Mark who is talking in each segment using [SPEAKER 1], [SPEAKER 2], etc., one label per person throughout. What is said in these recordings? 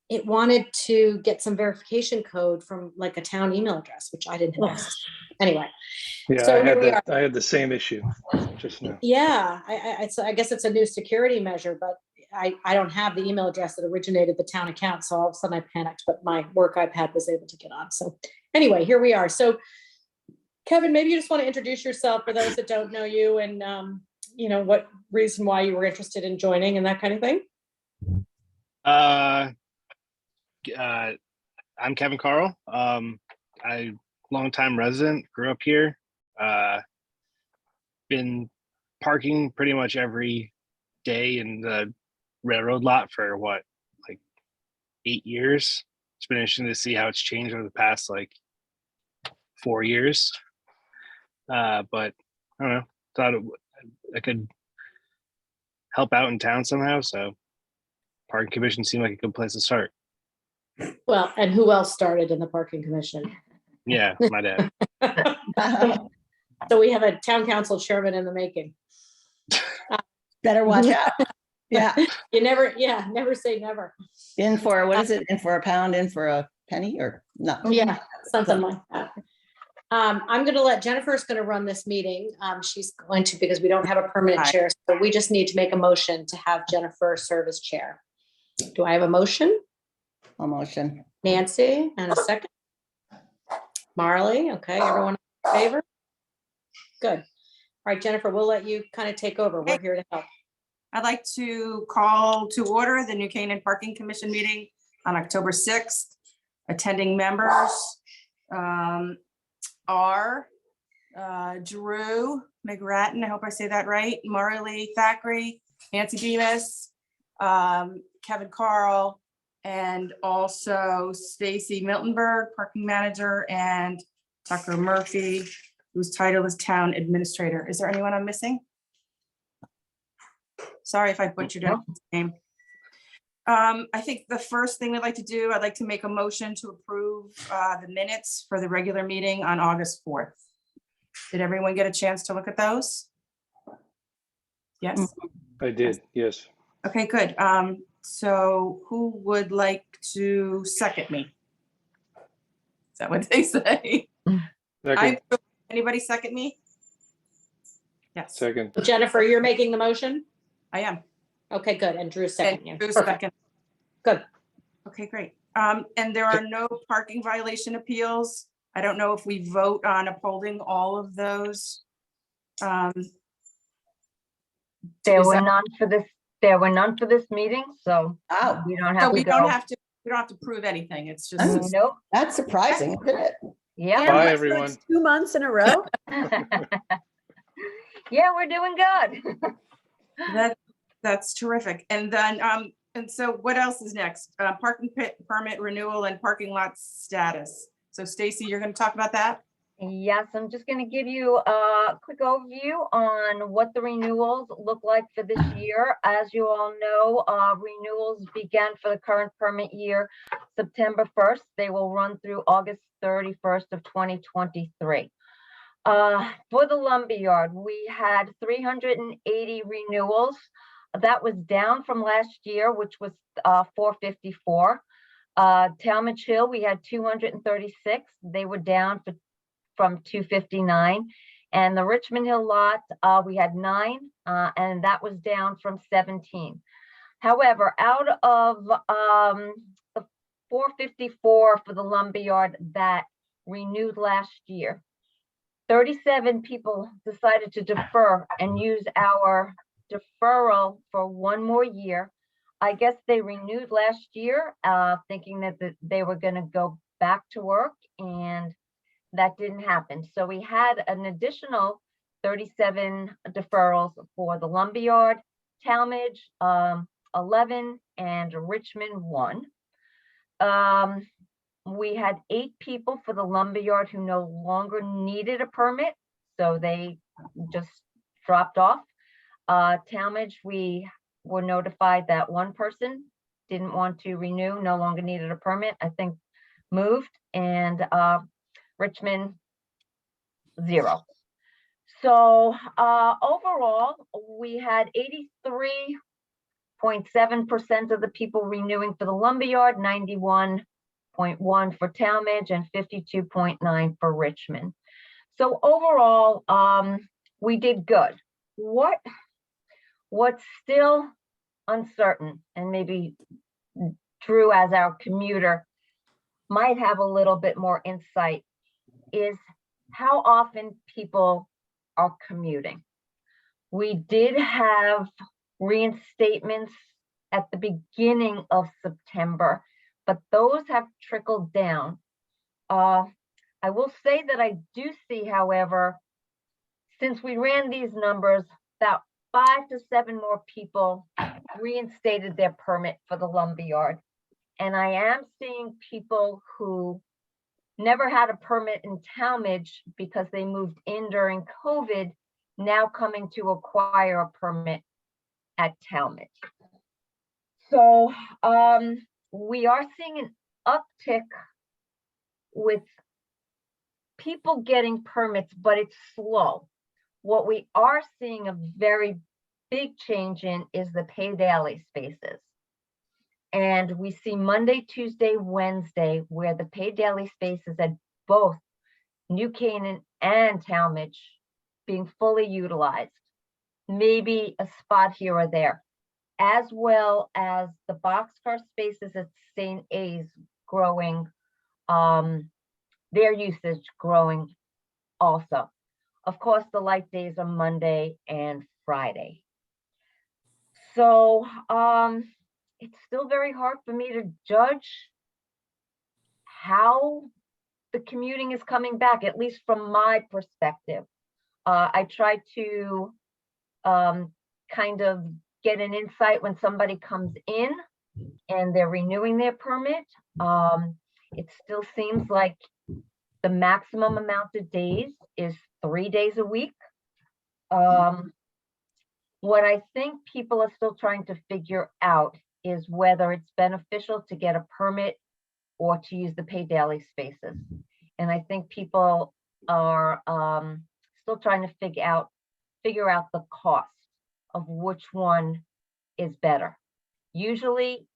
[SPEAKER 1] it wanted to get some verification code from like a town email address, which I didn't have access to. Anyway,
[SPEAKER 2] Yeah,
[SPEAKER 1] so here we are.
[SPEAKER 2] I had the same issue just now.
[SPEAKER 1] Yeah, I guess it's a new security measure, but I don't have the email address that originated the town account. So all of a sudden I panicked, but my work iPad was able to get on. So anyway, here we are. So Kevin, maybe you just want to introduce yourself for those that don't know you and, you know, what reason why you were interested in joining and that kind of thing.
[SPEAKER 3] I'm Kevin Carl. I longtime resident, grew up here. Been parking pretty much every day in the railroad lot for what, like 8 years. It's been interesting to see how it's changed over the past like 4 years. But I don't know, thought I could help out in town somehow. So parking commission seemed like a good place to start.
[SPEAKER 1] Well, and who else started in the parking commission?
[SPEAKER 3] Yeah, my dad.
[SPEAKER 1] So we have a town council chairman in the making.
[SPEAKER 4] Better watch out. Yeah.
[SPEAKER 1] You never say never.
[SPEAKER 4] In for, what is it? In for a pound, in for a penny or no?
[SPEAKER 1] Yeah, something like that. I'm going to let Jennifer's going to run this meeting. She's going to, because we don't have a permanent chair. So we just need to make a motion to have Jennifer serve as chair. Do I have a motion?
[SPEAKER 4] A motion.
[SPEAKER 1] Nancy, and a second. Marley, okay, everyone in favor? Good. All right, Jennifer, we'll let you kind of take over. We're here to help.
[SPEAKER 5] I'd like to call to order the New Canaan Parking Commission meeting on October 6th. Attending members are Drew McGrattan, I hope I say that right, Marley Thackeray, Nancy Bemis, Kevin Carl, and also Stacy Miltenberg, parking manager, and Tucker Murphy, whose title is town administrator. Is there anyone I'm missing? Sorry if I butchered his name. I think the first thing we'd like to do, I'd like to make a motion to approve the minutes for the regular meeting on August 4th. Did everyone get a chance to look at those? Yes?
[SPEAKER 2] I did, yes.
[SPEAKER 5] Okay, good. So who would like to second me? Is that what they say?
[SPEAKER 2] Second,
[SPEAKER 5] Anybody second me? Yes,
[SPEAKER 2] second.
[SPEAKER 1] Jennifer, you're making the motion?
[SPEAKER 5] I am.
[SPEAKER 1] Okay, good. And Drew second you.
[SPEAKER 5] And Drew
[SPEAKER 1] Perfect.
[SPEAKER 5] second.
[SPEAKER 1] Good.
[SPEAKER 5] Okay, great. And there are no parking violation appeals. I don't know if we vote on upholding all of those.
[SPEAKER 6] There
[SPEAKER 5] Is
[SPEAKER 6] were
[SPEAKER 5] that-
[SPEAKER 6] none for this, there were none for this meeting, so
[SPEAKER 4] Oh,
[SPEAKER 6] we don't
[SPEAKER 5] So
[SPEAKER 6] have
[SPEAKER 5] we
[SPEAKER 6] to
[SPEAKER 5] don't
[SPEAKER 6] go.
[SPEAKER 5] have to prove anything. It's just,
[SPEAKER 6] Nope,
[SPEAKER 4] that's surprising, isn't it?
[SPEAKER 6] yeah.
[SPEAKER 2] Bye, everyone.
[SPEAKER 7] 2 months in a row.
[SPEAKER 6] Yeah, we're doing good.
[SPEAKER 5] that's terrific. And then, and so what else is next? Parking permit renewal and parking lot status. So Stacy, you're going to talk about that?
[SPEAKER 6] Yes, I'm just going to give you a quick overview on what the renewals look like for this year. As you all know, renewals began for the current permit year September 1st. They will run through August 31st of 2023. For the lumberyard, we had 380 renewals. That was down from last year, which was 454. Talmadge Hill, we had 236. They were down from 259. And the Richmond Hill lot, we had 9, and that was down from 17. However, out of the 454 for the lumberyard that renewed last year, 37 people decided to defer and use our deferral for 1 more year. I guess they renewed last year, thinking that they were going to go back to work, and that didn't happen. So we had an additional 37 deferrals for the lumberyard, Talmadge 11, and Richmond 1. We had 8 people for the lumberyard who no longer needed a permit, so they just dropped off. Talmadge, we were notified that 1 person didn't want to renew, no longer needed a permit, I think moved, and Richmond 0. So overall, we had 83 0.7% of the people renewing for the lumberyard, 91.1 for Talmadge, and 52.9 for Richmond. So overall, we did good. What's still uncertain, and maybe Drew as our commuter might have a little bit more insight, is how often people are commuting. We did have reinstatements at the beginning of September, but those have trickled down. I will say that I do see, however, since we ran these numbers, about 5 to 7 more people reinstated their permit for the lumberyard. And I am seeing people who never had a permit in Talmadge because they moved in during COVID, now coming to acquire a permit at Talmadge. So we are seeing an uptick with people getting permits, but it's slow. What we are seeing a very big change in is the pay daily spaces. And we see Monday, Tuesday, Wednesday, where the pay daily spaces at both New Canaan and Talmadge being fully utilized. Maybe a spot here or there, as well as the boxcar spaces at St. A's growing, their usage growing also. Of course, the light days are Monday and Friday. So it's still very hard for me to judge how the commuting is coming back, at least from my perspective. I try to kind of get an insight when somebody comes in and they're renewing their permit. It still seems like the maximum amount of days is 3 days a week. What I think people are still trying to figure out is whether it's beneficial to get a permit or to use the pay daily spaces. And I think people are still trying to figure out the cost of which one is better. Usually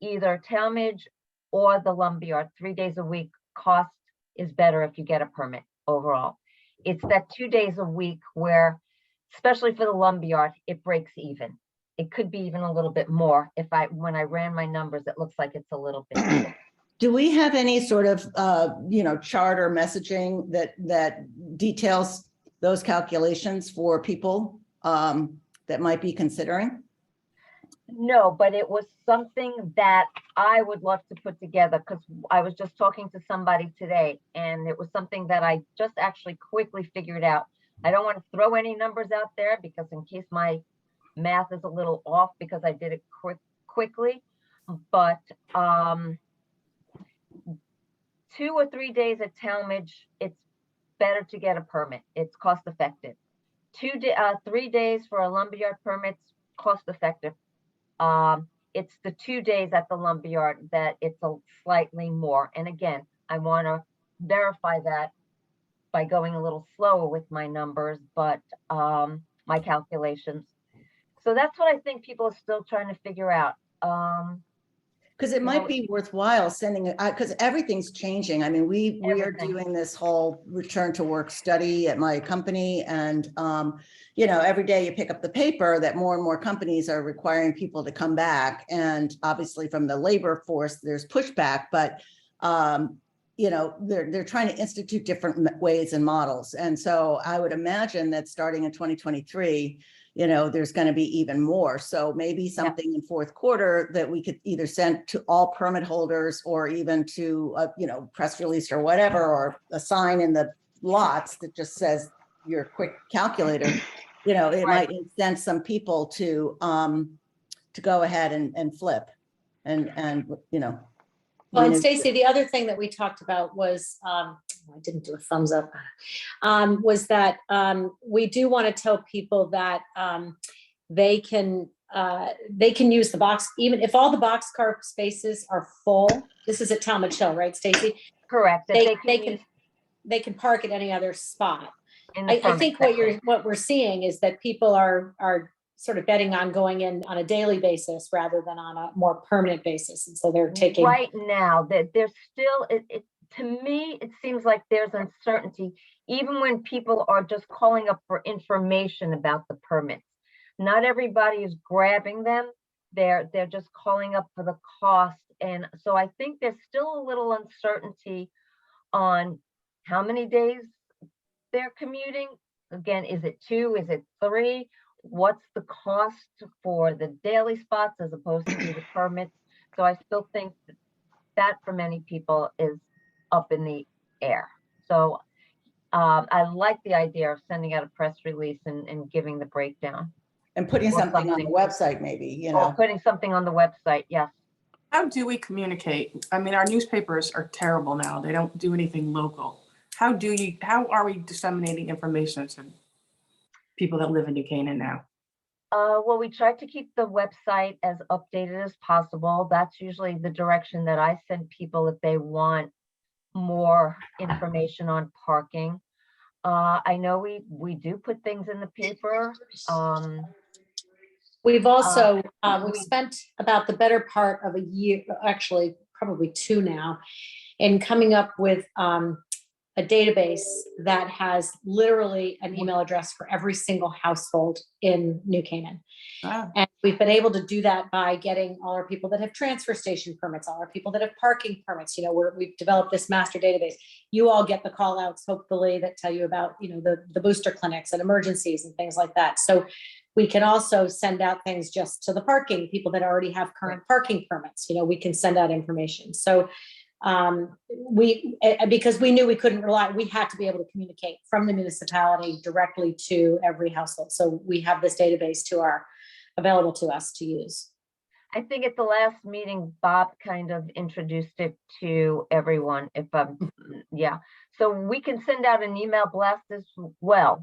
[SPEAKER 6] either Talmadge or the lumberyard, 3 days a week cost is better if you get a permit overall. It's that 2 days a week where, especially for the lumberyard, it breaks even. It could be even a little bit more. When I ran my numbers, it looks like it's a little bit more.
[SPEAKER 4] Do we have any sort of, chart or messaging that details those calculations for people that might be considering?
[SPEAKER 6] No, but it was something that I would love to put together, because I was just talking to somebody today, and it was something that I just actually quickly figured out. I don't want to throw any numbers out there because in case my math is a little off, because I did it quickly, but 2 or 3 days at Talmadge, it's better to get a permit. It's cost effective. 3 days for a lumberyard permit's cost effective. It's the 2 days at the lumberyard that it's a slightly more. And again, I want to verify that by going a little slower with my numbers, but my calculations. So that's what I think people are still trying to figure out.
[SPEAKER 4] Because it might be worthwhile sending it, because everything's changing. I mean, we are
[SPEAKER 6] Everything.
[SPEAKER 4] doing this whole return to work study at my company. And, every day you pick up the paper that more and more companies are requiring people to come back. And obviously from the labor force, there's pushback, but, they're trying to institute different ways and models. And so I would imagine that starting in 2023, there's going to be even more. So maybe something in fourth quarter that we could either send to all permit holders or even to, press release or whatever, or a sign in the lots that just says your quick calculator, it might incent some people to go ahead and flip and.
[SPEAKER 1] Well, and Stacy, the other thing that we talked about was, I didn't do a thumbs up, was that we do want to tell people that they can use the box, even if all the boxcar spaces are full. This is at Talmadge Hill, right, Stacy?
[SPEAKER 6] Correct.
[SPEAKER 1] They can park at any other spot.
[SPEAKER 6] In the
[SPEAKER 1] I think
[SPEAKER 6] permit section.
[SPEAKER 1] what we're seeing is that people are sort of betting on going in on a daily basis rather than on a more permanent basis. And so they're taking.
[SPEAKER 6] Right now, that there's still, to me, it seems like there's uncertainty, even when people are just calling up for information about the permits. Not everybody is grabbing them. They're just calling up for the cost. And so I think there's still a little uncertainty on how many days they're commuting. Again, is it 2? Is it 3? What's the cost for the daily spots as opposed to the permits? So I still think that for many people is up in the air. So I like the idea of sending out a press release and giving the breakdown.
[SPEAKER 4] And putting
[SPEAKER 6] Or
[SPEAKER 4] something on the
[SPEAKER 6] something.
[SPEAKER 4] website, maybe, you
[SPEAKER 6] Or
[SPEAKER 4] know.
[SPEAKER 6] putting something on the website, yes.
[SPEAKER 5] How do we communicate? I mean, our newspapers are terrible now. They don't do anything local. How are we disseminating information to people that live in New Canaan now?
[SPEAKER 6] Well, we try to keep the website as updated as possible. That's usually the direction that I send people if they want more information on parking. I know we do put things in the paper.
[SPEAKER 1] We've also, we've
[SPEAKER 6] we-
[SPEAKER 1] spent about the better part of a year, actually probably 2 now, in coming up with a database that has literally an email address for every single household in New Canaan.
[SPEAKER 5] Ah,
[SPEAKER 1] And we've been able to do that by getting all our people that have transfer station permits, all our people that have parking permits. You know, we've developed this master database. You all get the call outs, hopefully, that tell you about, you know, the booster clinics and emergencies and things like that. So we can also send out things just to the parking people that already have current parking permits. You know, we can send out information. So because we knew we couldn't rely, we had to be able to communicate from the municipality directly to every household. So we have this database available to us to use.
[SPEAKER 6] I think at the last meeting, Bob kind of introduced it to everyone, yeah. So we can send out an email blast as well,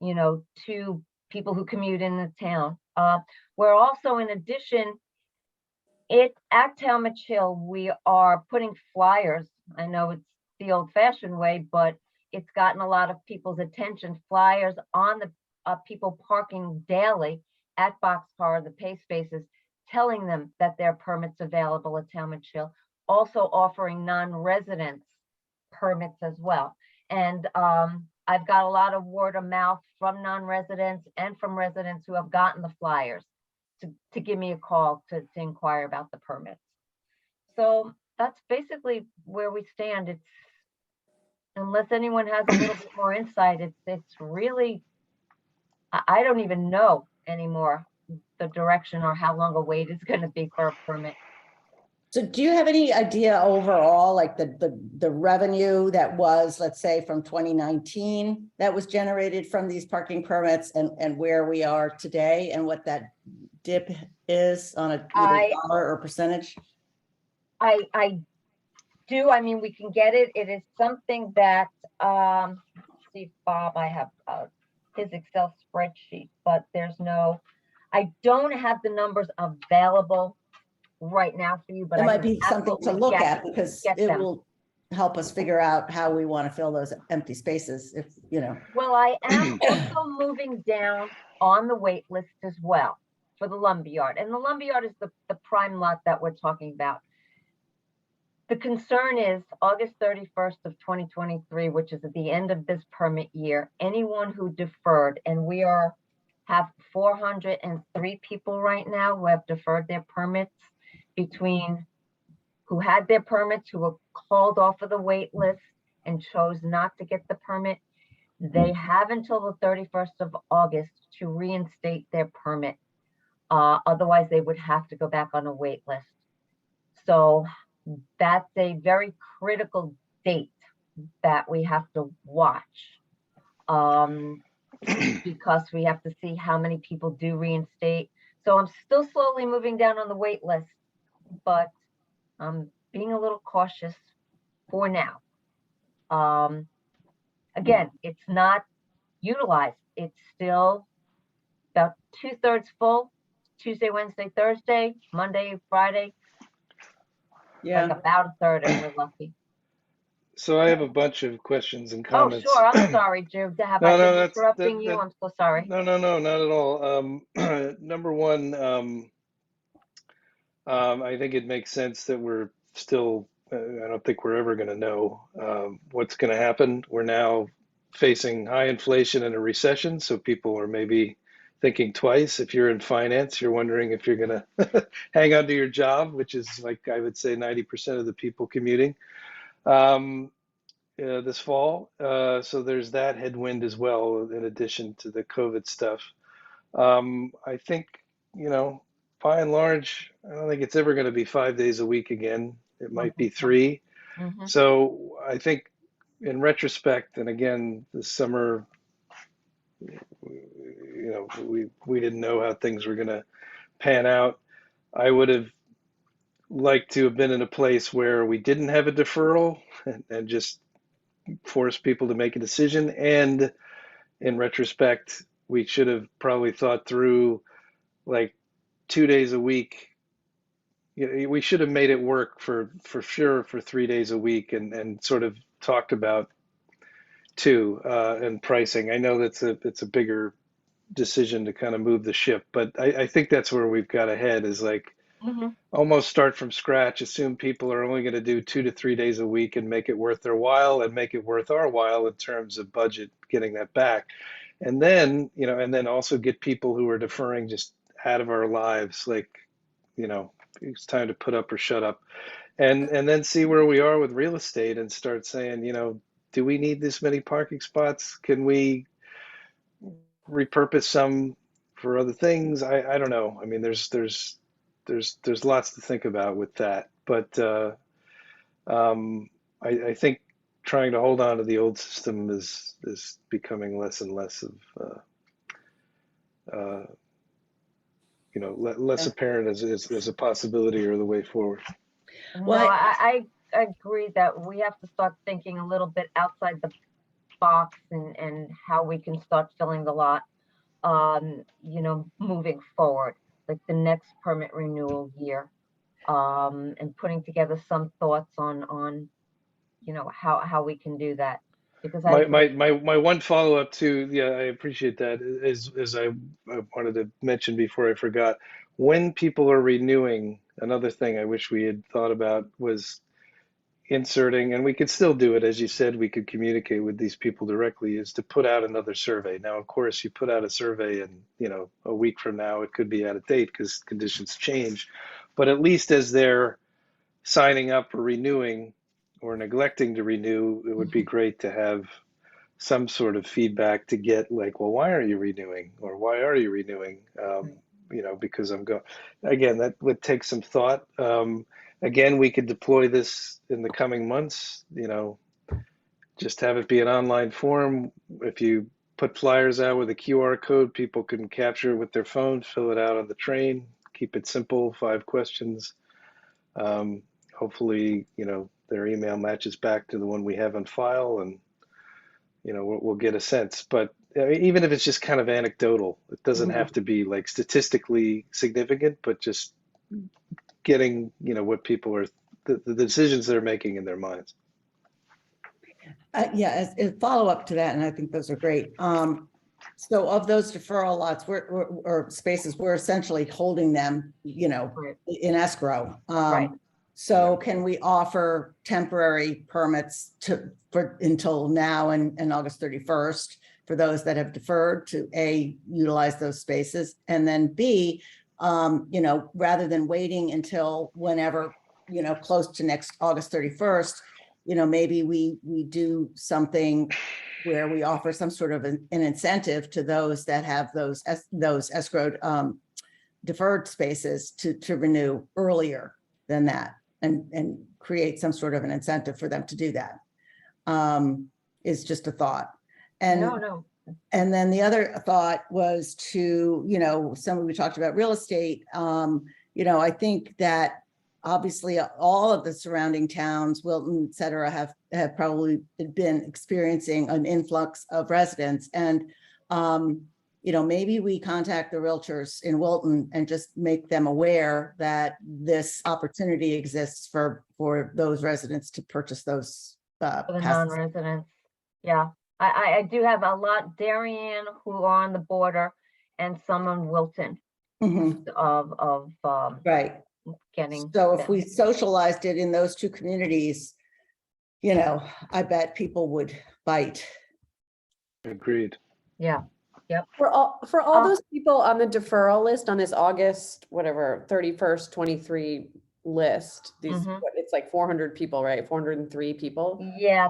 [SPEAKER 6] you know, to people who commute in the town. We're also, in addition, at Talmadge Hill, we are putting flyers. I know it's the old-fashioned way, but it's gotten a lot of people's attention. Flyers on the people parking daily at Boxcar, the pay spaces, telling them that there are permits available at Talmadge Hill, also offering non-residents permits as well. And I've got a lot of word of mouth from non-residents and from residents who have gotten the flyers to give me a call to inquire about the permits. So that's basically where we stand. It's, unless anyone has a little bit more insight, it's really, I don't even know anymore the direction or how long a wait is going to be for a permit.
[SPEAKER 4] So do you have any idea overall, like the revenue that was, let's say, from 2019 that was generated from these parking permits and where we are today and what that dip is on a either dollar or percentage?
[SPEAKER 6] I do. I mean, we can get it. It is something that, let's see, Bob, I have his Excel spreadsheet, but I don't have the numbers available right now for you, but
[SPEAKER 4] It
[SPEAKER 6] I
[SPEAKER 4] might
[SPEAKER 6] can
[SPEAKER 4] be something to
[SPEAKER 6] absolutely
[SPEAKER 4] look
[SPEAKER 6] get
[SPEAKER 4] at because
[SPEAKER 6] get
[SPEAKER 4] it
[SPEAKER 6] them.
[SPEAKER 4] will help us figure out how we want to fill those empty spaces if, you know.
[SPEAKER 6] Well, I am also moving down on the wait list as well for the lumberyard. And the lumberyard is the prime lot that we're talking about. The concern is August 31st of 2023, which is at the end of this permit year, anyone who deferred, and we have 403 people right now who have deferred their permits, between who had their permits, who were called off of the wait list and chose not to get the permit. They have until the 31st of August to reinstate their permit. Otherwise, they would have to go back on a wait list. So that's a very critical date that we have to watch, because we have to see how many people do reinstate. So I'm still slowly moving down on the wait list, but I'm being a little cautious for now. Again, it's not utilized. It's still about 2/3 full, Tuesday, Wednesday, Thursday, Monday, Friday,
[SPEAKER 4] Yeah.
[SPEAKER 6] like about a third if we're lucky.
[SPEAKER 2] So I have a bunch of questions and
[SPEAKER 6] Oh,
[SPEAKER 2] comments.
[SPEAKER 6] sure. I'm sorry, Drew. Have
[SPEAKER 2] No,
[SPEAKER 6] I
[SPEAKER 2] no,
[SPEAKER 6] been
[SPEAKER 2] that's,
[SPEAKER 6] interrupting you? I'm so sorry.
[SPEAKER 2] no, not at all. Number one, I think it makes sense that we're still, I don't think we're ever going to know what's going to happen. We're now facing high inflation and a recession, so people are maybe thinking twice. If you're in finance, you're wondering if you're going to hang on to your job, which is like I would say 90% of the people commuting this fall. So there's that headwind as well, in addition to the COVID stuff. I think, you know, by and large, I don't think it's ever going to be 5 days a week again. It might be 3.
[SPEAKER 6] Mhm.
[SPEAKER 2] So I think in retrospect, and again, this summer, you know, we didn't know how things were going to pan out. I would have liked to have been in a place where we didn't have a deferral and just force people to make a decision. And in retrospect, we should have probably thought through like 2 days a week. You know, we should have made it work for sure for 3 days a week, and sort of talked about two and pricing. I know it's a bigger decision to kind of move the ship, but I think that's where we've got to head, is like
[SPEAKER 6] Mhm.
[SPEAKER 2] almost start from scratch, assume people are only going to do 2 to 3 days a week and make it worth their while, and make it worth our while in terms of budget, getting that back. And then, you know, and then also get people who are deferring just out of our lives. Like, you know, it's time to put up or shut up. And then see where we are with real estate and start saying, you know, do we need this many parking spots? Can we repurpose some for other things? I don't know. I mean, there's lots to think about with that. But I think trying to hold on to the old system is becoming less and less of you know, less apparent as a possibility or the way forward.
[SPEAKER 6] No,
[SPEAKER 4] Well,
[SPEAKER 6] I agree that we have to start thinking a little bit outside the box and how we can start filling the lot, you know, moving forward, like the next permit renewal year, and putting together some thoughts on, you know, how we can do that. Because I agree.
[SPEAKER 2] My one follow up to, yeah, I appreciate that, is I wanted to mention before I forgot, when people are renewing, another thing I wish we had thought about was inserting, and we could still do it, as you said, we could communicate with these people directly, is to put out another survey. Now, of course, you put out a survey and, you know, a week from now it could be out of date because conditions change, but at least as they're signing up or renewing or neglecting to renew, it would be great to have some sort of feedback to get, like, well, why are you renewing, or why are you renewing? You know, because I'm going, again, that would take some thought. Again, we could deploy this in the coming months, you know, just have it be an online form. If you put flyers out with a QR code, people can capture it with their phone, fill it out on the train, keep it simple, 5 questions. Hopefully, you know, their email matches back to the one we have on file, and, you know, we'll get a sense. But even if it's just kind of anecdotal, it doesn't have to be like statistically significant, but just getting, you know, what people are, the decisions they're making in their minds.
[SPEAKER 4] Yeah, as a follow-up to that, and I think those are great. So of those deferral lots, or spaces, we're essentially holding them, you know,
[SPEAKER 6] Right.
[SPEAKER 4] in escrow.
[SPEAKER 6] Right.
[SPEAKER 4] So can we offer temporary permits for until now and August 31st for those that have deferred to A, utilize those spaces, and then B, you know, rather than waiting until whenever, you know, close to next August 31st, you know, maybe we do something where we offer some sort of an incentive to those that have those escrowed deferred spaces to renew earlier than that, and create some sort of an incentive for them to do that. Is just a thought.
[SPEAKER 6] No.
[SPEAKER 4] And then the other thought was to, you know, we talked about real estate. You know, I think that obviously all of the surrounding towns, Wilton, et cetera, have probably been experiencing an influx of residents. And, you know, maybe we contact the realtors in Wilton and just make them aware that this opportunity exists for those residents to purchase those
[SPEAKER 6] For the
[SPEAKER 4] passes.
[SPEAKER 6] non-residents, yeah. I do have a lot, Darien, who are on the border, and some on Wilton
[SPEAKER 4] Mhm,
[SPEAKER 6] of
[SPEAKER 4] right.
[SPEAKER 6] getting.
[SPEAKER 4] So if
[SPEAKER 6] them.
[SPEAKER 4] we socialized it in those two communities, you know, I bet people would bite.
[SPEAKER 2] Agreed.
[SPEAKER 6] Yeah,
[SPEAKER 7] For all
[SPEAKER 6] Uh,
[SPEAKER 7] those people on the deferral list on this August, whatever, 31st, 23 list, these,
[SPEAKER 6] Mhm.
[SPEAKER 7] it's like 400 people, right? 403 people.
[SPEAKER 6] yeah,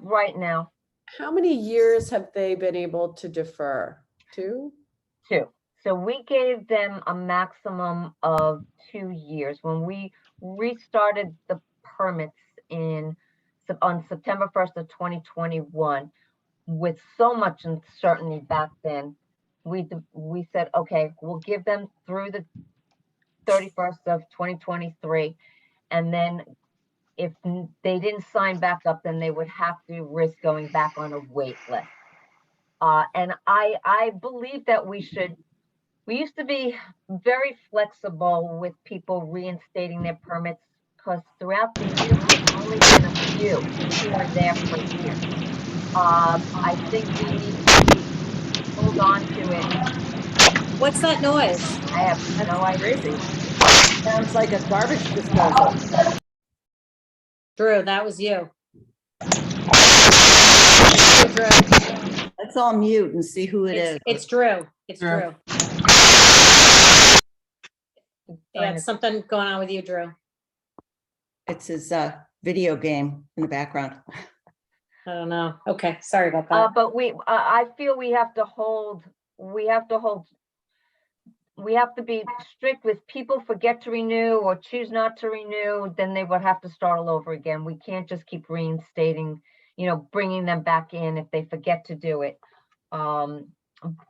[SPEAKER 6] right now,
[SPEAKER 7] How many years have they been able to defer? 2?
[SPEAKER 6] too. So we gave them a maximum of 2 years. When we restarted the permits on September 1st of 2021, with so much uncertainty back then, we said, okay, we'll give them through the 31st of 2023. And then if they didn't sign back up, then they would have to risk going back on a wait list. And I believe that we used to be very flexible with people reinstating their permits, because throughout the year, there's only been a few who are there for years. I think we need to hold on to it.
[SPEAKER 1] What's that noise?
[SPEAKER 6] I have no idea.
[SPEAKER 7] Crazy.
[SPEAKER 4] Sounds like a garbage disposal.
[SPEAKER 1] Drew, that was you.
[SPEAKER 4] Let's all mute and see who it is.
[SPEAKER 1] It's Drew. It's
[SPEAKER 4] Drew.
[SPEAKER 1] Drew. Yeah, it's something going on with you, Drew.
[SPEAKER 4] It's his video game in the background.
[SPEAKER 1] I don't know. Okay, sorry about that.
[SPEAKER 6] But I feel we have to be strict with people forget to renew or choose not to renew, then they would have to start all over again. We can't just keep reinstating, bringing them back in if they forget to do it.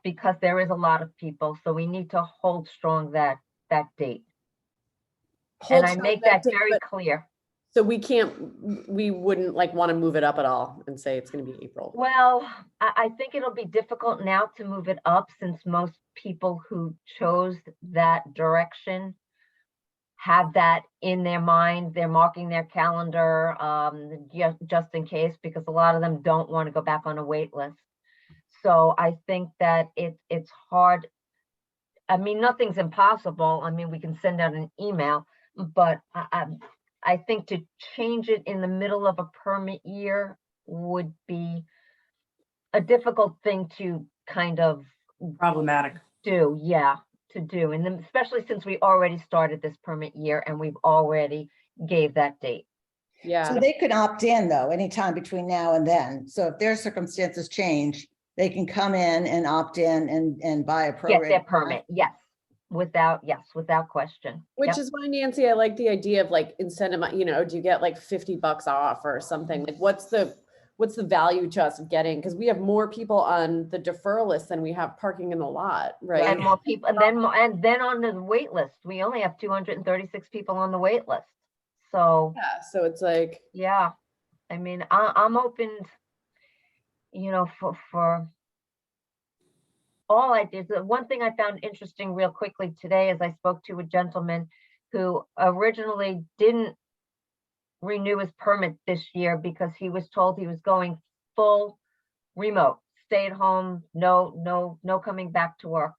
[SPEAKER 6] Because there is a lot of people, so we need to hold strong that date. And I make that very clear.
[SPEAKER 7] So we wouldn't like want to move it up at all and say it's going to be April.
[SPEAKER 6] Well, I think it'll be difficult now to move it up, since most people who chose that direction have that in their mind. They're marking their calendar just in case, because a lot of them don't want to go back on a wait list. So I think that it's hard. I mean, nothing's impossible. I mean, we can send out an email, but I think to change it in the middle of a permit year would be a difficult thing to kind of
[SPEAKER 5] Problematic.
[SPEAKER 6] do, and then especially since we already started this permit year and we've already gave that date.
[SPEAKER 7] Yeah.
[SPEAKER 4] So they could opt in though, anytime between now and then. So if their circumstances change, they can come in and opt in and buy a
[SPEAKER 6] Get
[SPEAKER 4] prorated.
[SPEAKER 6] their permit, without question.
[SPEAKER 7] Which
[SPEAKER 6] Yep.
[SPEAKER 7] is why, Nancy, I like the idea of like incentive, do you get like $50 off or something? Like what's the value to us of getting, because we have more people on the deferral list than we have parking in the lot, right?
[SPEAKER 6] And more people, and then on the wait list, we only have 236 people on the wait list. So,
[SPEAKER 7] Yeah, so it's like,
[SPEAKER 6] yeah, I mean, I'm open, for all ideas. The one thing I found interesting real quickly today is I spoke to a gentleman who originally didn't renew his permit this year because he was told he was going full remote, stay at home, no coming back to work.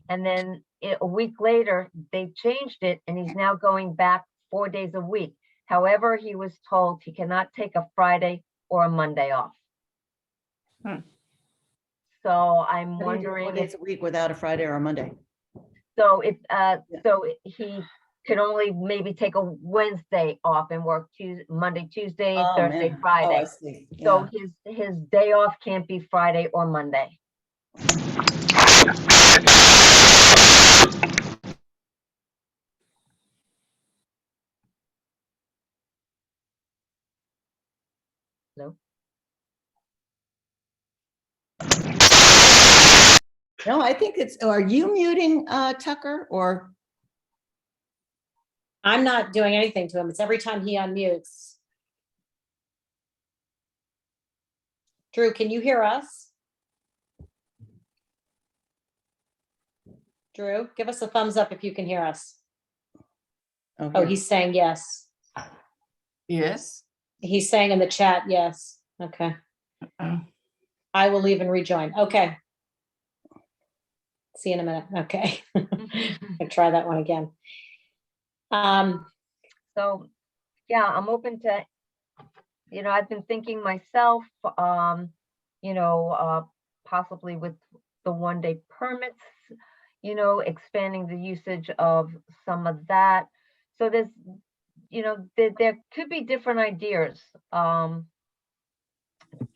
[SPEAKER 6] And then a week later, they changed it and he's now going back 4 days a week. However, he was told he cannot take a Friday or a Monday off. So I'm
[SPEAKER 4] What do you do 4
[SPEAKER 6] wondering
[SPEAKER 4] days a week without a Friday or a Monday?
[SPEAKER 6] so he could only maybe take a Wednesday off and work Monday, Tuesday,
[SPEAKER 4] Oh,
[SPEAKER 6] Thursday,
[SPEAKER 4] man. Oh,
[SPEAKER 6] Friday.
[SPEAKER 4] I see.
[SPEAKER 6] So
[SPEAKER 4] Yeah.
[SPEAKER 6] his day off can't be Friday or Monday. No.
[SPEAKER 4] No, I think are you muting Tucker or?
[SPEAKER 1] I'm not doing anything to him. It's every time he unmutes. Drew, can you hear us? Drew, give us a thumbs up if you can hear us. Oh,
[SPEAKER 4] here.
[SPEAKER 1] he's saying yes.
[SPEAKER 8] Yes.
[SPEAKER 1] He's saying in the chat, yes. Okay. I will leave and rejoin. Okay. See you in a minute. Okay. I'll try that one again.
[SPEAKER 6] So, yeah, I'm open to, I've been thinking myself, possibly with the 1-day permits, expanding the usage of some of that. So there's, there could be different ideas.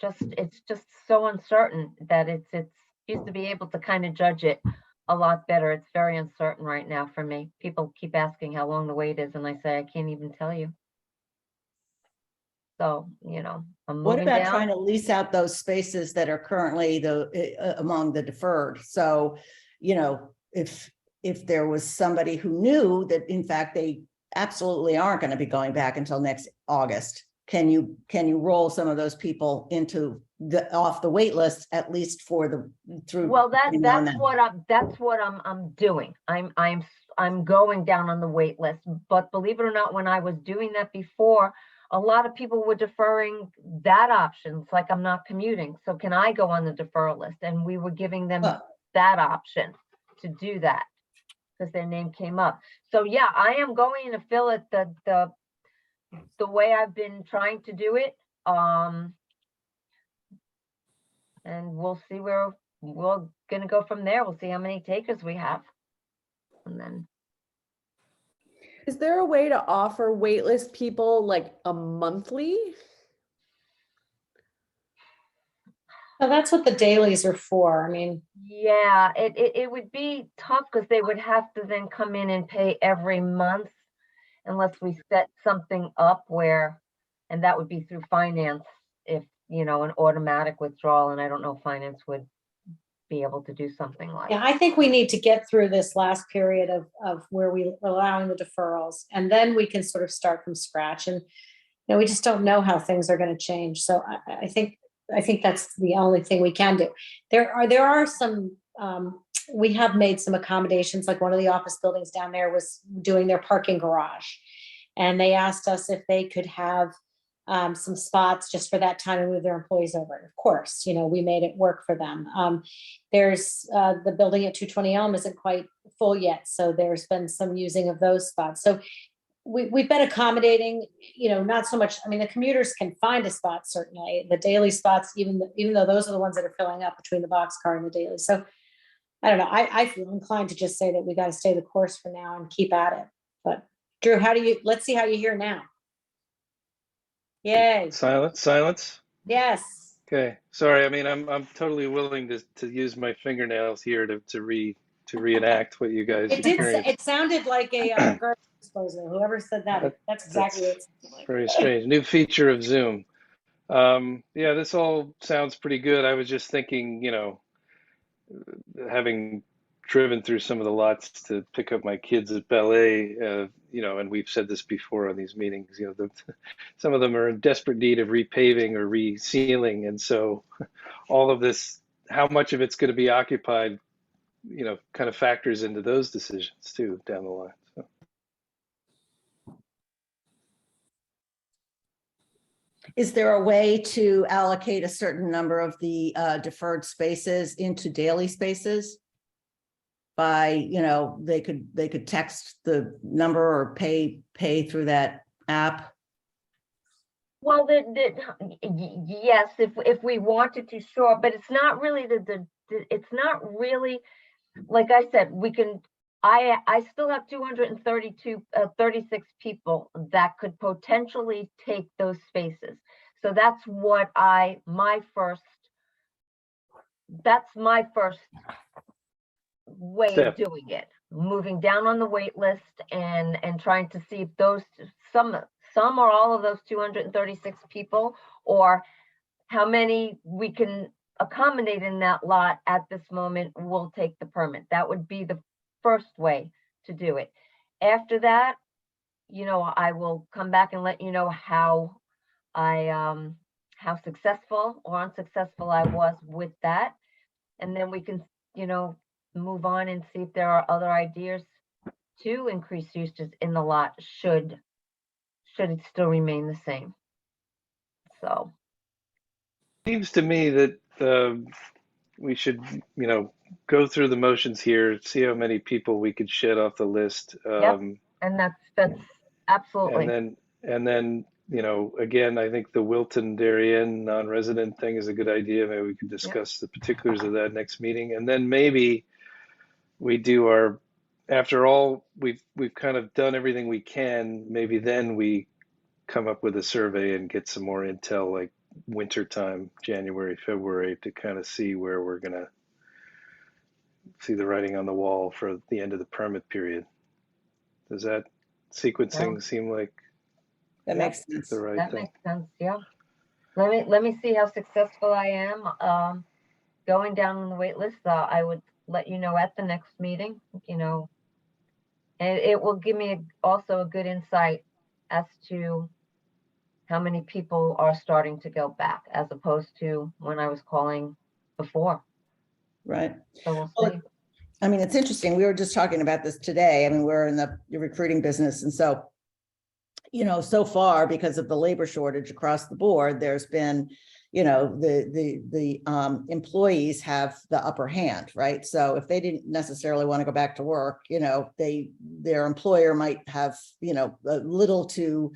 [SPEAKER 6] It's just so uncertain that it's used to be able to kind of judge it a lot better. It's very uncertain right now for me. People keep asking how long the wait is, and I say I can't even tell you. So, I'm
[SPEAKER 4] What
[SPEAKER 6] moving
[SPEAKER 4] about trying
[SPEAKER 6] down.
[SPEAKER 4] to lease out those spaces that are currently among the deferred? So, if there was somebody who knew that in fact they absolutely aren't going to be going back until next August, can you roll some of those people off the wait list, at least through?
[SPEAKER 6] Well, that's what I'm doing. I'm going down on the wait list. But believe it or not, when I was doing that before, a lot of people were deferring that option. It's like I'm not commuting, so can I go on the deferral list? And we were giving them that option to do that because their name came up. So yeah, I am going to fill it the way I've been trying to do it. And we'll see where we're gonna go from there. We'll see how many takers we have. And then,
[SPEAKER 7] Is there a way to offer waitlist people like a monthly?
[SPEAKER 1] So that's what the dailies are for. I mean,
[SPEAKER 6] yeah, it would be tough because they would have to then come in and pay every month unless we set something up where, and that would be through finance, if, an automatic withdrawal, and I don't know if finance would be able to do something like.
[SPEAKER 1] yeah, I think we need to get through this last period of where we're allowing the deferrals, and then we can sort of start from scratch. And we just don't know how things are going to change. So I think that's the only thing we can do. There are some. We have made some accommodations. Like one of the office buildings down there was doing their parking garage, and they asked us if they could have some spots just for that time and move their employees over. Of course, we made it work for them. There's the building at 220 Elm isn't quite full yet, so there's been some using of those spots. So we've been accommodating, not so much. I mean, the commuters can find a spot, certainly. The daily spots, even though those are the ones that are filling up between the boxcar and the daily. So I don't know. I feel inclined to just say that we got to stay the course for now and keep at it. But Drew, let's see how you hear now. Yay.
[SPEAKER 2] Silence.
[SPEAKER 1] Yes.
[SPEAKER 2] Okay. Sorry. I mean, I'm totally willing to use my fingernails here to reenact what you guys experienced.
[SPEAKER 1] It sounded like a garbage disposal. Whoever said that, that's exactly what it sounded like.
[SPEAKER 2] Very strange. New feature of Zoom. Yeah, this all sounds pretty good. I was just thinking, having driven through some of the lots to pick up my kids at ballet, and we've said this before on these meetings, some of them are in desperate need of repaving or resealing. And so all of this, how much of it's going to be occupied, kind of factors into those decisions too down the line. So.
[SPEAKER 4] Is there a way to allocate a certain number of the deferred spaces into daily spaces? By, they could text the number or pay through that app?
[SPEAKER 6] Well, yes, if we wanted to, sure, but it's not really it's not really, like I said, we can. I still have 36 people that could potentially take those spaces. So that's what my first way of doing it, moving down on the wait list and trying to see if those some or all of those 236 people, or how many we can accommodate in that lot at this moment will take the permit. That would be the first way to do it. After that, I will come back and let you know how how successful or unsuccessful I was with that, and then we can move on and see if there are other ideas to increase uses in the lot should it still remain the same. So,
[SPEAKER 2] Seems to me that we should, go through the motions here, see how many people we could shed off the list.
[SPEAKER 6] and that's absolutely.
[SPEAKER 2] And then, again, I think the Wilton Darien non-resident thing is a good idea. Maybe we could discuss the particulars of that next meeting. And then maybe we do after all, we've kind of done everything we can, maybe then we come up with a survey and get some more intel, like winter time, January, February, to kind of see where we're gonna see the writing on the wall for the end of the permit period. Does that sequencing seem like
[SPEAKER 4] That
[SPEAKER 6] Yeah.
[SPEAKER 4] makes sense.
[SPEAKER 2] the right
[SPEAKER 6] That
[SPEAKER 2] thing?
[SPEAKER 6] makes sense, yeah. Let me see how successful I am, going down on the wait list. I would let you know at the next meeting, and it will give me also a good insight as to how many people are starting to go back as opposed to when I was calling before.
[SPEAKER 4] Right.
[SPEAKER 6] So we'll
[SPEAKER 4] Well,
[SPEAKER 6] see.
[SPEAKER 4] I mean, it's interesting. We were just talking about this today. I mean, we're in the recruiting business. And so, so far, because of the labor shortage across the board, there's been, the employees have the upper hand, right? So if they didn't necessarily want to go back to work, their employer might have, a little to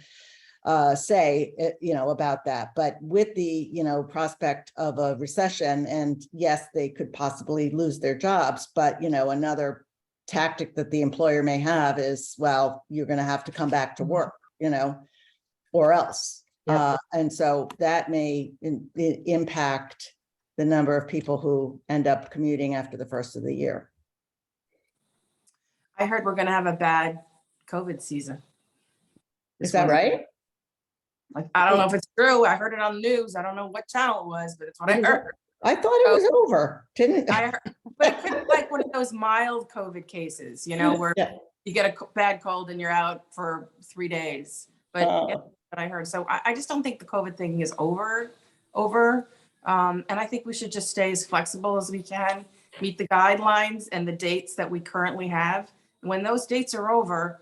[SPEAKER 4] say, about that. But with the, prospect of a recession, and yes, they could possibly lose their jobs, but, another tactic that the employer may have is, well, you're going to have to come back to work, or else.
[SPEAKER 6] Yep.
[SPEAKER 4] And so that may impact the number of people who end up commuting after the first of the year.
[SPEAKER 5] I heard we're gonna have a bad COVID season.
[SPEAKER 4] Is that right?
[SPEAKER 5] Like, I don't know if it's true. I heard it on the news. I don't know what channel it was, but it's what I heard.
[SPEAKER 4] I thought it was over, didn't
[SPEAKER 5] I heard, but it could be like one of those mild COVID cases, where
[SPEAKER 4] Yeah.
[SPEAKER 5] you get a bad cold and you're out for 3 days. But yeah,
[SPEAKER 4] Oh.
[SPEAKER 5] what I heard. So I just don't think the COVID thing is over. And I think we should just stay as flexible as we can, meet the guidelines and the dates that we currently have. When those dates are over,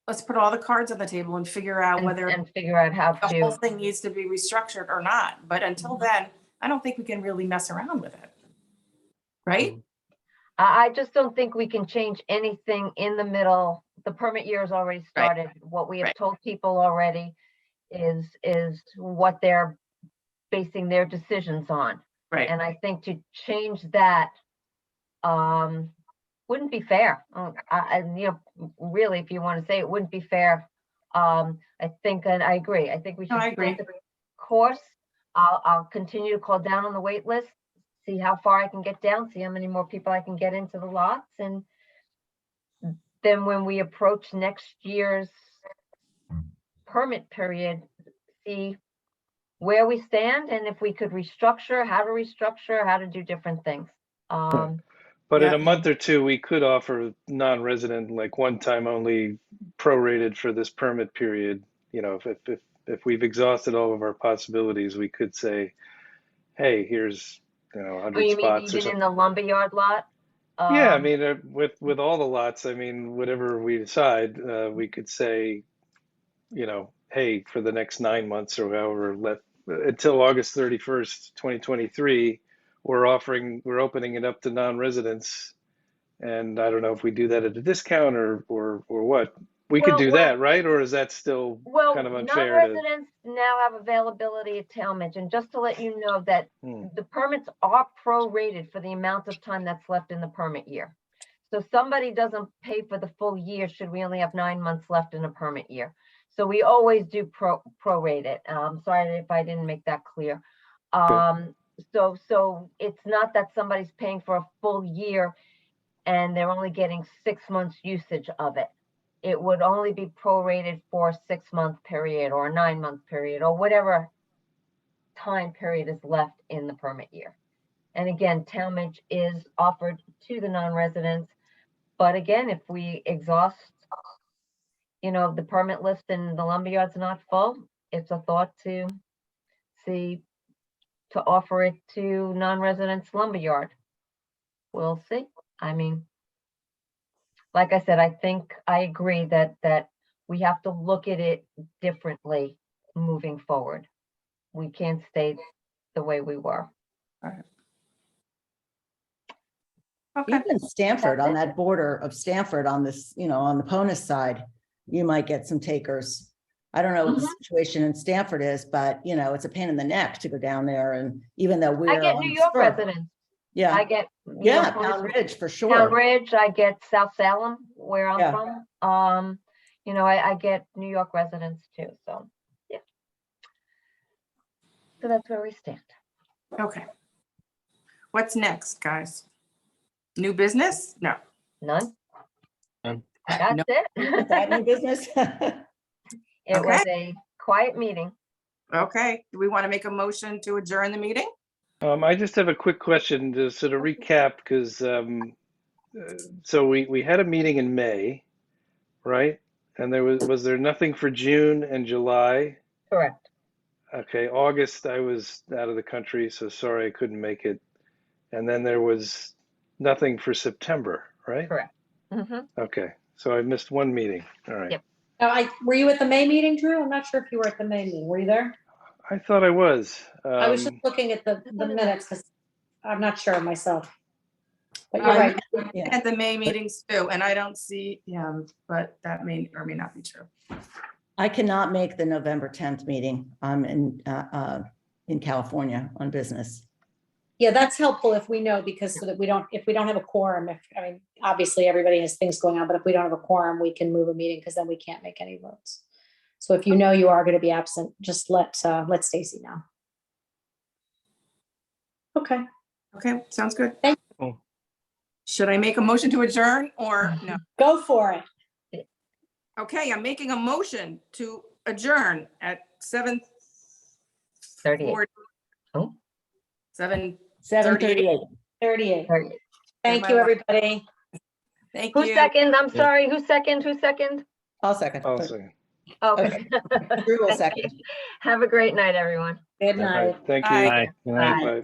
[SPEAKER 5] let's put all the cards on the table and figure out whether
[SPEAKER 6] And figure out how
[SPEAKER 5] the whole
[SPEAKER 6] to,
[SPEAKER 5] thing needs to be restructured or not. But until then, I don't think we can really mess around with it. Right?
[SPEAKER 6] I just don't think we can change anything in the middle. The permit year has already started. What we have
[SPEAKER 5] Right.
[SPEAKER 6] told people already is what they're basing their decisions on.
[SPEAKER 5] Right.
[SPEAKER 6] And I think to change that wouldn't be fair. Really, if you want to say it wouldn't be fair. I think, and I agree. I think we
[SPEAKER 5] No,
[SPEAKER 6] should
[SPEAKER 5] I agree.
[SPEAKER 6] stay the course. I'll continue to call down on the wait list, see how far I can get down, see how many more people I can get into the lots. And then when we approach next year's permit period, see where we stand and if we could restructure, how to do different things.
[SPEAKER 2] But in
[SPEAKER 5] Yeah.
[SPEAKER 2] a month or two, we could offer non-resident, like one-time only, prorated for this permit period. If we've exhausted all of our possibilities, we could say, hey, here's,
[SPEAKER 6] Oh,
[SPEAKER 2] 100
[SPEAKER 6] you mean
[SPEAKER 2] spots or
[SPEAKER 6] even
[SPEAKER 2] something.
[SPEAKER 6] in the lumberyard lot?
[SPEAKER 2] Yeah, I mean, with all the lots, I mean, whatever we decide, we could say, hey, for the next 9 months or however left until August 31st, 2023, we're opening it up to non-residents. And I don't know if we do that at a discount or what. We could do that, right? Or is that still
[SPEAKER 6] Well,
[SPEAKER 2] kind of unfair to?
[SPEAKER 6] non-residents now have availability at Talmadge, and just to let you know that
[SPEAKER 2] Hmm.
[SPEAKER 6] the permits are prorated for the amount of time that's left in the permit year. So somebody doesn't pay for the full year should we only have 9 months left in a permit year. So we always do prorate it. Sorry if I didn't make that clear. So it's not that somebody's paying for a full year and they're only getting 6 months usage of it. It would only be prorated for a 6-month period or a 9-month period or whatever time period is left in the permit year. And again, Talmadge is offered to the non-residents. But again, if we exhaust, the permit list and the lumberyard's not full, it's a thought to offer it to non-residents lumberyard. We'll see. I mean, like I said, I think I agree that we have to look at it differently moving forward. we can't stay the way we were.
[SPEAKER 5] Okay,
[SPEAKER 4] Even Stanford,
[SPEAKER 6] That's
[SPEAKER 4] on
[SPEAKER 6] it.
[SPEAKER 4] that border of Stanford on this, on the Ponus side, you might get some takers. I don't know what the situation in Stanford is, but it's a pain in the neck to go down there, and even though we're
[SPEAKER 6] I get
[SPEAKER 4] on
[SPEAKER 6] New
[SPEAKER 4] the
[SPEAKER 6] York
[SPEAKER 4] spur.
[SPEAKER 6] residents.
[SPEAKER 4] Yeah,
[SPEAKER 6] I get,
[SPEAKER 4] yeah,
[SPEAKER 6] Ponus-
[SPEAKER 4] Pound Ridge for
[SPEAKER 6] Town
[SPEAKER 4] sure.
[SPEAKER 6] Ridge, I get South Salem, where I'm
[SPEAKER 4] Yeah.
[SPEAKER 6] from. I get New York residents too, so, yeah. So that's where we stand.
[SPEAKER 5] okay. What's next, guys? New business? No.
[SPEAKER 6] None?
[SPEAKER 3] None.
[SPEAKER 6] That's
[SPEAKER 5] No.
[SPEAKER 4] Is that new
[SPEAKER 6] it.
[SPEAKER 4] business?
[SPEAKER 6] It was a quiet meeting.
[SPEAKER 5] Okay, do we want to make a motion to adjourn the meeting?
[SPEAKER 2] I just have a quick question to sort of recap, because so we had a meeting in May, right? And was there nothing for June and July?
[SPEAKER 6] Correct.
[SPEAKER 2] Okay, August I was out of the country, so sorry I couldn't make it. And then there was nothing for September, right?
[SPEAKER 6] Correct. Mhm.
[SPEAKER 2] Okay, so I missed one meeting. All right.
[SPEAKER 6] Yep.
[SPEAKER 1] Were you at the May meeting, Drew? I'm not sure if you were at the May meeting. Were you there?
[SPEAKER 2] I thought I was.
[SPEAKER 1] I was just looking at the
[SPEAKER 6] thought it
[SPEAKER 1] minutes because I'm not sure myself. But you're
[SPEAKER 5] Um,
[SPEAKER 1] right.
[SPEAKER 4] Yeah.
[SPEAKER 5] At the May meetings too, and I don't see him, but that may or may not be true.
[SPEAKER 4] I cannot make the November 10th meeting. I'm in California on business.
[SPEAKER 1] Yeah, that's helpful if we know, because so that if we don't have a quorum, obviously everybody has things going on, but if we don't have a quorum, we can move a meeting because then we can't make any votes. So if you know you are going to be absent, just let Stacy know. Okay.
[SPEAKER 5] Okay, sounds good.
[SPEAKER 1] Thank
[SPEAKER 3] you.
[SPEAKER 5] Should I make a motion to adjourn or no?
[SPEAKER 1] Go for it.
[SPEAKER 5] Okay, I'm making a motion to adjourn at
[SPEAKER 6] 38. Oh.
[SPEAKER 4] 7:38.
[SPEAKER 1] 38.
[SPEAKER 6] 38.
[SPEAKER 1] Thank
[SPEAKER 5] my
[SPEAKER 1] you,
[SPEAKER 5] life.
[SPEAKER 1] everybody.
[SPEAKER 5] Thank
[SPEAKER 6] Who's
[SPEAKER 5] you.
[SPEAKER 6] second? I'm sorry. Who's second? Who's second?
[SPEAKER 4] I'll second.
[SPEAKER 2] I'll say.
[SPEAKER 6] Okay.
[SPEAKER 4] Drew will
[SPEAKER 6] Thank
[SPEAKER 4] second.
[SPEAKER 6] you. Have a great night, everyone.
[SPEAKER 1] Good
[SPEAKER 2] All
[SPEAKER 1] night.
[SPEAKER 2] right, thank you.
[SPEAKER 5] Bye.
[SPEAKER 3] Bye. Good night.
[SPEAKER 6] Bye.
[SPEAKER 2] Bye.